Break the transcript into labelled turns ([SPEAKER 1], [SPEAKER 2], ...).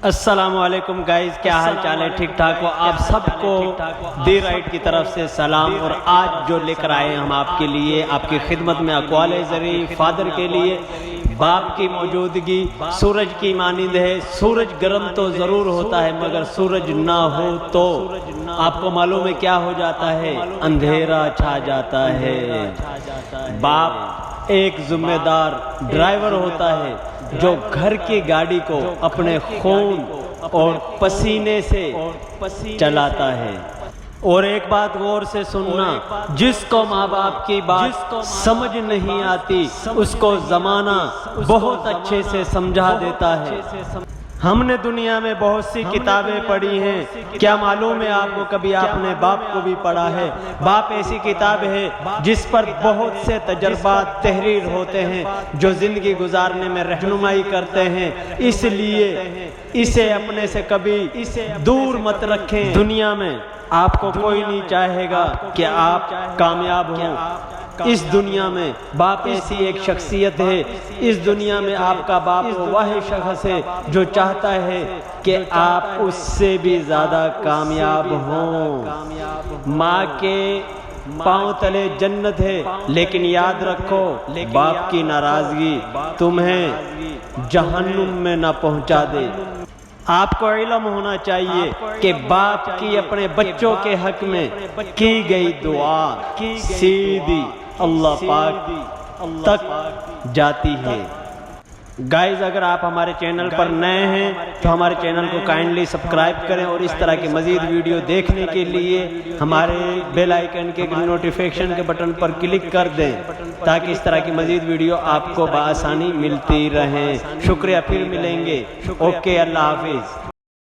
[SPEAKER 1] السلام علیکم گائز، کیا حال چال ہے؟ ٹھیک ٹھاک ہو؟ آپ سب کو دی رائٹ کی طرف سے سلام۔ اور آج جو لے کر آئے ہم آپ کے لیے، آپ کی خدمت میں اقوال زرعی فادر کے لیے، باپ کی موجودگی سورج کی مانند ہے۔ سورج گرم تو ضرور ہوتا ہے مگر سورج نہ ہو تو آپ کو معلوم ہے کیا ہو جاتا ہے؟ اندھیرا چھا جاتا ہے۔ باپ ایک ذمہ دار ڈرائیور ہوتا ہے جو گھر کی گاڑی کو اپنے خون اور پسینے سے چلاتا ہے۔ اور ایک بات غور سے سننا، جس کو ماں باپ کی بات سمجھ نہیں آتی اس کو زمانہ بہت اچھے سے سمجھا دیتا ہے۔ ہم نے دنیا میں بہت سی کتابیں پڑھی ہیں، کیا معلوم ہے آپ کو کبھی آپ نے باپ کو بھی پڑھا ہے؟ باپ ایسی کتاب ہے جس پر بہت سے تجربات تحریر ہوتے ہیں جو زندگی گزارنے میں رہنمائی کرتے ہیں۔ اس لیے اسے اپنے سے کبھی دور مت رکھیں۔ دنیا میں آپ کو کوئی نہیں چاہے گا کہ آپ کامیاب ہوں۔ اس دنیا میں باپ ایسی ایک شخصیت ہے، اس دنیا میں آپ کا باپ وہ شخص ہے جو چاہتا ہے کہ آپ اس سے بھی زیادہ کامیاب ہوں۔ ماں کے پاؤں تلے جنت ہے، لیکن یاد رکھو باپ کی ناراضگی تمہیں جہنم میں نہ پہنچا دے۔ آپ کو علم ہونا چاہیے کہ باپ کی اپنے بچوں کے حق میں کی گئی دعا سیدھی اللہ پاک تک جاتی ہے۔ گائز، اگر آپ ہمارے چینل پر نئے ہیں تو ہمارے چینل کو کائنڈلی سبسکرائب کریں، اور اس طرح کی مزید ویڈیو دیکھنے کے لیے ہمارے بیل آئیکن کے نوٹیفیکیشن کے بٹن پر کلک کر دیں تاکہ اس طرح کی مزید ویڈیو آپ کو بآسانی ملتی رہیں۔ شکریہ، پھر ملیں گے۔ اوکے، اللہ حافظ۔